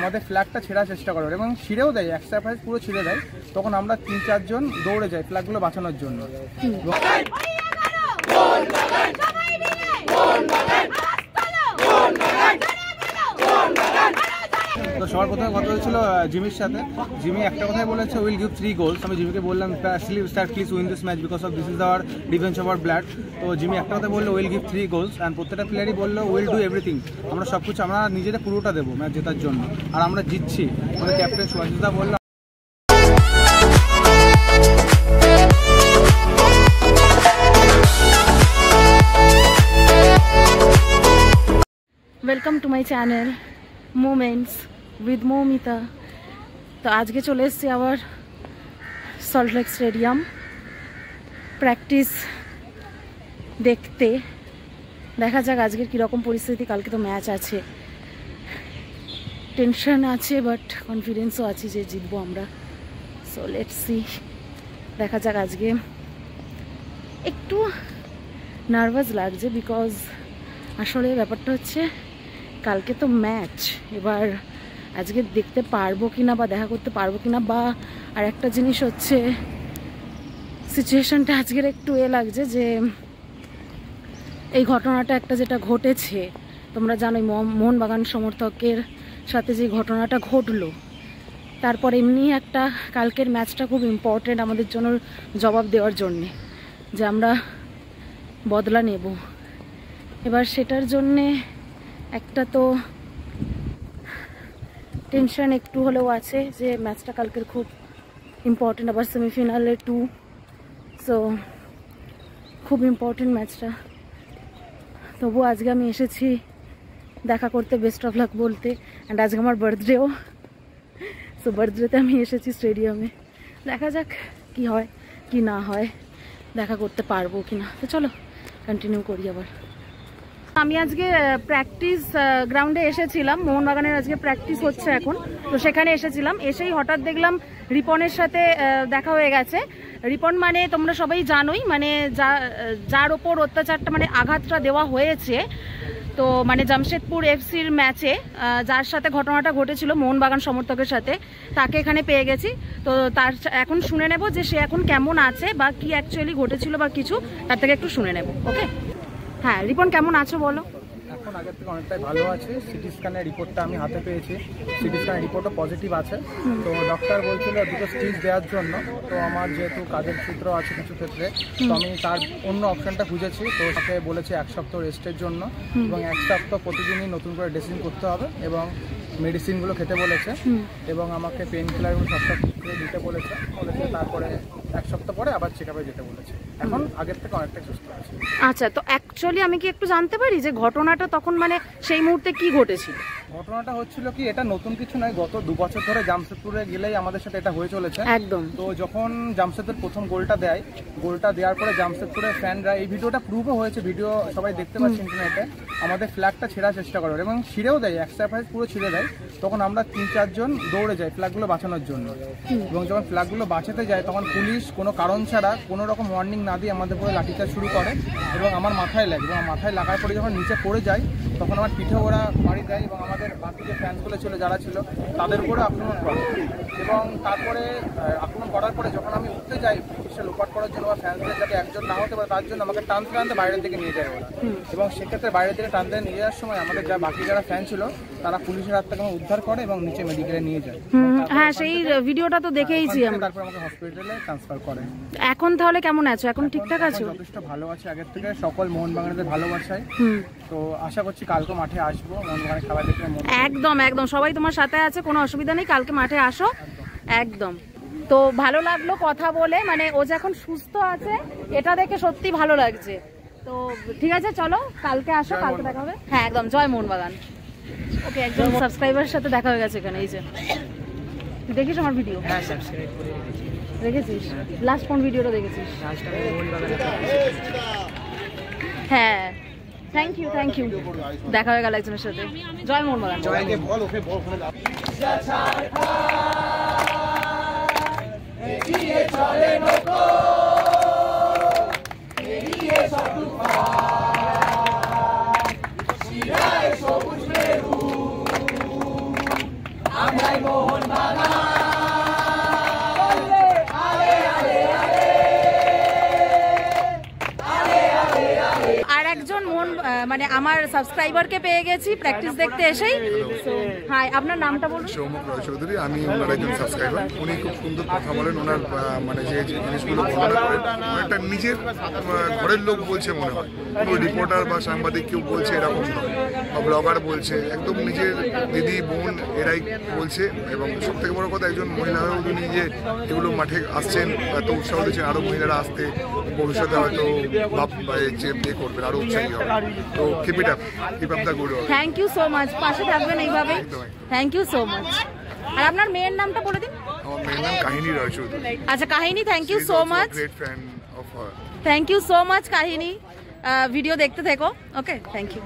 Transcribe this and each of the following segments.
আমাদের ফ্ল্যাগটা ছেঁড়ার চেষ্টা করে এবং ছিঁড়েও দেয়, এক্সট্রা প্রাইজ পুরো ছিঁড়ে দেয়। তখন আমরা 3-4 জন দৌড়ে যাই ফ্ল্যাগগুলো বাঁচানোর জন্য। তো সবার প্রথমে কথা হয়েছিল জিমির সাথে। জিমি একটা কথাই বলেছে, উইল গিভ 3 গোলস। আমি জিমিকে বললাম sir please win this match because of this is our defence of our blood. তো জিমি একটা কথা বললো, উইল গিভ 3 গোলস অ্যান্ড প্রত্যেকটা প্লেয়ারই বললো উইল ডু এভরিথিং। আমরা সব কিছু আমরা নিজেদের পুরোটা দেবো ম্যাচ জেতার জন্য, আর আমরা জিতছি। আমাদের ক্যাপ্টেন সুভাষিতা বললো। Welcome to my channel moments with Moumita. তো আজকে চলে এসেছি আবার সল্টলেক স্টেডিয়াম প্র্যাকটিস দেখতে। দেখা যাক আজকের কীরকম পরিস্থিতি। কালকে তো ম্যাচ আছে, টেনশন আছে বাট কনফিডেন্সও আছে যে জিতবো আমরা। সো লেটস সি, দেখা যাক। আজকে একটু নার্ভাস লাগছে বিকজ আসলে ব্যাপারটা হচ্ছে কালকে তো ম্যাচ, এবার আজকে দেখতে পারবো কিনা বা দেখা করতে পারবো কিনা, বা আর একটা জিনিস হচ্ছে সিচুয়েশনটা আজকের একটু লাগছে যে এই ঘটনাটা একটা যেটা ঘটেছে তোমরা জানোই, মোহনবাগান সমর্থকের সাথে যে ঘটনাটা ঘটলো, তারপর এমনি একটা কালকের ম্যাচটা খুব ইম্পর্টেন্ট আমাদের জন্য জবাব দেওয়ার জন্যে, যে আমরা বদলা নেব। এবার সেটার জন্যে একটা তো টেনশন একটু হলেও আছে যে ম্যাচটা কালকের খুব ইম্পর্টেন্ট, আবার সেমিফাইনালে 2, সো খুব ইম্পর্টেন্ট ম্যাচটা। তবু আজকে আমি এসেছি দেখা করতে, বেস্ট অফ লাক বলতে। অ্যান্ড আজকে আমার বার্থডেও, সো বার্থডেতে আমি এসেছি স্টেডিয়ামে। দেখা যাক কি হয় কি না হয়, দেখা করতে পারবো কি না। তো চলো কন্টিনিউ করি আবার। আমি আজকে প্র্যাকটিস গ্রাউন্ডে এসেছিলাম, মোহনবাগানের আজকে প্র্যাকটিস হচ্ছে এখন, তো সেখানে এসেছিলাম। এসেই হঠাৎ দেখলাম রিপনের সাথে দেখা হয়ে গেছে। রিপন মানে তোমরা সবাই জানোই, মানে যার ওপর অত্যাচারটা মানে আঘাতটা দেওয়া হয়েছে, তো মানে জামশেদপুর এফসির ম্যাচে যার সাথে ঘটনাটা ঘটেছিল মোহনবাগান সমর্থকের সাথে, তাকে এখানে পেয়ে গেছি। তো তার এখন শুনে নেব যে সে এখন কেমন আছে বা কি অ্যাকচুয়ালি ঘটেছিল বা কিছু, তার থেকে একটু শুনে নেব। ওকে, হ্যাঁ রিপন কেমন আছো বলো? এখন আগের থেকে অনেকটাই ভালো আছে। সিটি স্ক্যানের রিপোর্টটা আমি হাতে পেয়েছি, সিটি স্ক্যানের রিপোর্টও পজিটিভ আছে। তো ডক্টর বলছিল 2টো স্টিচ দেওয়ার জন্য। তো আমার যেহেতু কাজের সূত্র আছে কিছু ক্ষেত্রে, তো আমি তার অন্য অপশনটা খুঁজেছি। তো তাকে বলেছে 1 সপ্তাহ রেস্টের জন্য এবং 1 সপ্তাহ প্রতিদিনই নতুন করে ড্রেসিং করতে হবে এবং মেডিসিনগুলো খেতে বলেছে এবং আমাকে পেন কিলারগুলো সবটা দিতে বলেছে। তারপরে 1 সপ্তাহ পরে আবার চেক আপে যেতে বলেছে। এখন আগের থেকে অনেকটা সুস্থ আছে। আচ্ছা, তো অ্যাকচুয়ালি আমি কি একটু জানতে পারি যে ঘটনাটা তখন মানে সেই মুহূর্তে কি ঘটেছিল? ঘটনাটা হচ্ছিল কি, এটা নতুন কিছু নয়, গত 2 বছর ধরে জামশেদপুরে গেলেই আমাদের সাথে এটা হয়ে চলেছে একদম। তো যখন জামশেদপুর প্রথম গোলটা দেওয়ার পরে জামশেদপুরের ফ্যানরা, এই ভিডিওটা প্রুভও হয়েছে, ভিডিও সবাই দেখতে পাচ্ছে ইন্টারনেটে, আমাদের ফ্ল্যাগটা ছেঁড়ার চেষ্টা করে এবং ছিঁড়েও দেয়, এক্সট্রা প্রাইজ পুরো ছিঁড়ে দেয়। তখন আমরা 3-4 জন দৌড়ে যাই ফ্ল্যাগগুলো বাঁচানোর জন্য এবং যখন ফ্ল্যাগগুলো বাঁচাতে যায় তখন পুলিশ কোনো কারণ ছাড়া কোনো রকম ওয়ার্নিং না দিয়ে আমাদের উপরে লাঠিচার্জ শুরু করে এবং আমার মাথায় লাগে এবং মাথায় লাগার পরে যখন নিচে পড়ে যায় তখন আমার পিঠে ওরা মারি দেয় এবং আমাদের বাকি যে ফ্যান্সগুলো ছিল যারা ছিল তাদের উপরে আক্রমণ করে এবং তারপরে আক্রমণ করার পরে যখন আমি উঠতে যাই পুলিশে লোপাট করার জন্য বা ফ্যান্সদের যাতে একজন না হতে পারে তার জন্য আমাকে টানতে বাইরের দিকে নিয়ে যায় ওরা এবং সেক্ষেত্রে বাইরের দিকে টানতে নিয়ে যাওয়ার সময় আমাদের বাকি যারা ফ্যান ছিল তারা পুলিশের হাত থেকে উদ্ধার করে এবং নিচে মেডিকেলে নিয়ে যায়। হ্যাঁ, সেই ভিডিওটা তো দেখেইছি আমি। তারপর আমাকে হসপিটালে ট্রান্সফার করে। এখন তাহলে কেমন আছো? এখন ঠিকঠাক আছো? যথেষ্ট ভালো আছে আগের থেকে, সকল মোহনবাগানের ভালোবাসায়। তো আশা করছি কালকে মাঠে আসবো, মোহনবাগানের খেলা দেখে। একদম একদম, সবাই তোমার সাথে আছে, কোনো অসুবিধা নেই, কালকে মাঠে আসো একদম। তো ভালো লাগলো কথা বলে, মানে ও যখন সুস্থ আছে এটা দেখে সত্যি ভালো লাগছে। তো ঠিক আছে, চলো কালকে আসো, কালকে দেখা হবে। হ্যাঁ একদম, জয় মোহনবাগান। ওকে, একজন সাবস্ক্রাইবারের সাথে দেখা হয়ে গেছে এখানে। এই যে দেখিস আমার ভিডিও? হ্যাঁ, সাবস্ক্রাইব করে দেখেছিস? লাস্ট কোন ভিডিওটা দেখেছিস? হ্যাঁ, থ্যাংক ইউ দেখা হয়ে গেল একজনের সাথে। জয় মোহনবাগান। আরেকজন মন মানে আমার সাবস্ক্রাইবারকে পেয়ে গেছি প্র্যাকটিস দেখতে এসেই। হাই, আপনার নামটা বলুন। সৌমক রয় চৌধুরী, আমি ওনার একজন সাবস্ক্রাইবার। উনি খুব সুন্দর কথা বলেন, ওনার মানে যে জিনিসগুলো বর্ণনা করেন একটা নিজের ঘরের লোক বলছে মনে হয়, কোনো রিপোর্টার বা সাংবাদিক কেউ বলছে এরকম নয়, বা ব্লগার বলছে, একদম নিজের দিদি বোন এরাই বলছে। এবং সব থেকে বড় কথা একজন মহিলা হয়েও উনি যে এগুলো মাঠে আসছেন, এত উৎসাহ দিচ্ছেন আরও মহিলারা আসতে, ভবিষ্যতে হয়তো যে বিয়ে করবেন আরও উৎসাহী হবে। তো keep it up, keep up the good work. Thank you so much, পাশে থাকবেন এইভাবে। Thank you so much. আর আপনার মেয়ের নামটা বলে দিন। আমার মেয়ের নাম কাহিনী রয় চৌধুরী। আচ্ছা Kahini, thank you so much. Great fan of her. Thank you so much Kahini, video দেখতে থেকো। Okay, thank you.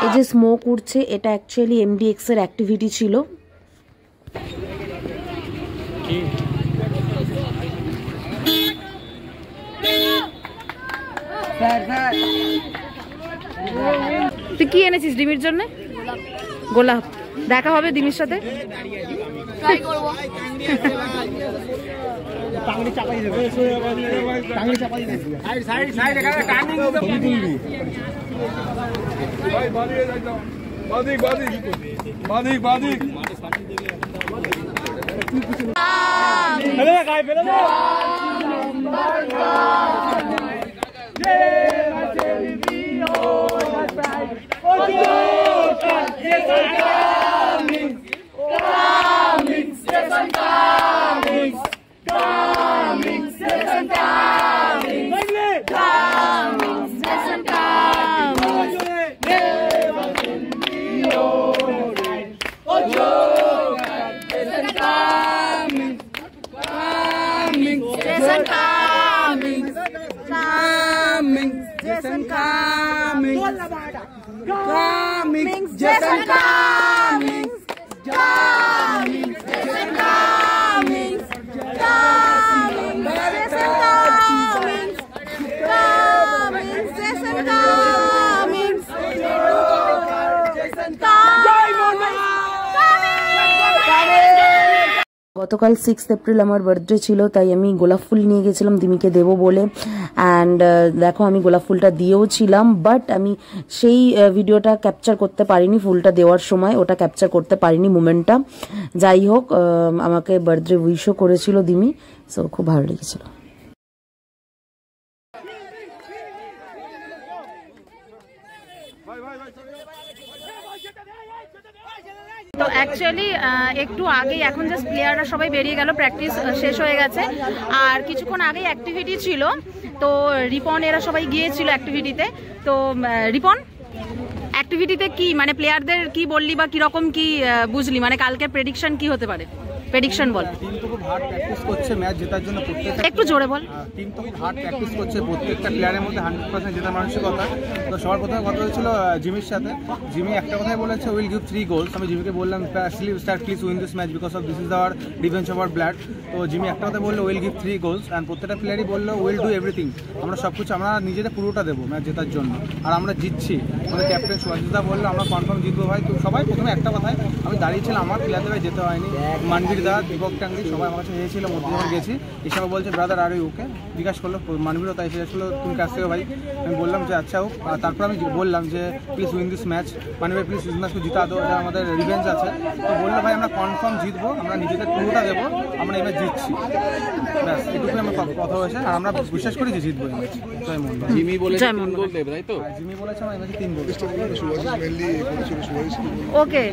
এই যে স্মোক উঠছে, এটা অ্যাকচুয়ালি এমডিএক্স এর অ্যাক্টিভিটি ছিল। তুই কি এনেছিস ডিমির জন্য? গোলাপ। দেখা হবে ডিমির সাথে। গতকাল 6 এপ্রিল আমার বার্থডে ছিল, তাই আমি গোলাপ ফুল নিয়ে গেছিলাম দিমিকে দেবো বলে। অ্যান্ড দেখো আমি গোলাপ ফুলটা দিয়েও ছিলাম, বাট আমি সেই ভিডিওটা ক্যাপচার করতে পারিনি। ফুলটা দেওয়ার সময় ওটা ক্যাপচার করতে পারিনি মোমেন্টটা। যাই হোক, আমাকে বার্থডে উইশও করেছিল দিমি, সো খুব ভালো লেগেছিল। তো অ্যাকচুয়ালি একটু আগেই, এখন জাস্ট প্লেয়াররা সবাই বেরিয়ে গেল, প্র্যাকটিস শেষ হয়ে গেছে। আর কিছুক্ষণ আগেই অ্যাক্টিভিটি ছিল, তো রিপন এরা সবাই গিয়েছিল অ্যাক্টিভিটিতে। তো রিপন, অ্যাক্টিভিটিতে কি মানে প্লেয়ারদের কি বললি বা কিরকম কি বুঝলি, মানে কালকে প্রেডিকশন কি হতে পারে? প্রেডিকশন বল। টিম তো খুব হার্ড প্র্যাকটিস করছে ম্যাচ জেতার জন্য, প্রত্যেকটা একটু জোরে বল। টিম তো খুব হার্ড প্র্যাকটিস করছে, প্রত্যেকটা প্লেয়ারের মধ্যে 100% জেতার মানসিকতা। তো সবার প্রথমে কথা হয়েছিল জিমির সাথে। জিমি একটা কথাই বলেছে, উইল গিভ 3 গোলস। আমি জিমিকে বললাম please win this match because of this is our revenge of our blood. তো জিমি একটা কথা বললো, উইল গিভ 3 গোলস। অ্যান্ড প্রত্যেকটা প্লেয়ারই বললো উইল ডু এভরিথিং, আমরা সব কিছু, আমরা নিজেদের পুরোটা দেবো ম্যাচ জেতার জন্য, আর আমরা জিতছি। আমাদের ক্যাপ্টেন সুভাষিতা বললো আমরা কনফার্ম জিতবো ভাই। তো সবাই প্রথমে একটা কথায়, আমি দাঁড়িয়েছিলাম, আমার প্লেয়ারদের ভাই যেতে হয়নি। মানবীর দা, দীপক টাঙ্গি সবাই আমার কাছে এসেছিল, মধ্যে গেছি, এসব বলছে ব্রাদার আর ওকে জিজ্ঞাসা করলো মানবীরও, তাই এসেছিলো তুমি কাছ থেকে ভাই। আমি বললাম যে আচ্ছা হোক। তারপর আমি বললাম যে please win this match, Manvir please win ম্যাচকে জিতা দো, এটা আমাদের রিভেঞ্জ আছে। তো বললো ভাই আমরা কনফার্ম জিতবো, আমরা নিজেদের পুরোটা দেবো, আমরা এবার জিতছি। ব্যাস এটুকুই আমার কথা হয়েছে। আর আমরা বিশ্বাস করি যে জিতবো। জয় মোহনবাগান। জিমি বলেছে জয় 3 মোহনবাগান। গোল দেবে, তাই তো? আর জিমি বলেছে আমার এমনি 3 গোল। সুভাষ মেনলি বলেছিল, সুভাষ ওকে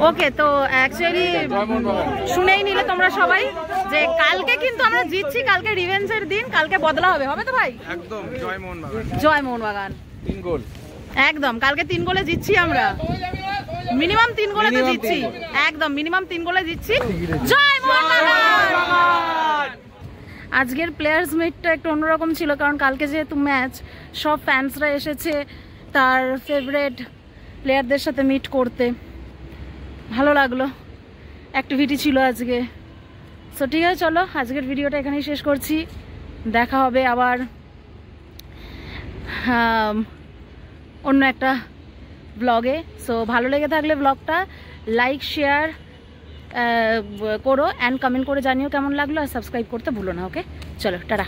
ওকে, তো অ্যাকচুয়ালি শুনেই নিলে তোমরা সবাই যে কালকে কিন্তু আমরা জিতছি, কালকে রিভেঞ্জের দিন, কালকে বদলা হবে, হবে তো ভাই? একদম জয় মোহনবাগান। জয় মোহনবাগান 3 গোল একদম। কালকে 3 গোলে জিতছি আমরা, মিনিমাম 3 গোলে তো জিতছি, একদম মিনিমাম 3 গোলে জিতছি। জয় মোহনবাগান। আজকের প্লেয়ার্স মিটটা একটু অন্যরকম ছিল, কারণ কালকে যেহেতু ম্যাচ, সব ফ্যান্সরা এসেছে তার ফেভারিট প্লেয়ারদের সাথে মিট করতে। ভালো লাগলো, অ্যাক্টিভিটি ছিল আজকে। সো ঠিক আছে, চলো আজকের ভিডিওটা এখানেই শেষ করছি। দেখা হবে আবার অন্য একটা ব্লগে। সো ভালো লেগে থাকলে ব্লগটা লাইক শেয়ার করো অ্যান্ড কমেন্ট করে জানিও কেমন লাগলো, আর সাবস্ক্রাইব করতে ভুলো না। ওকে, চলো টাটা।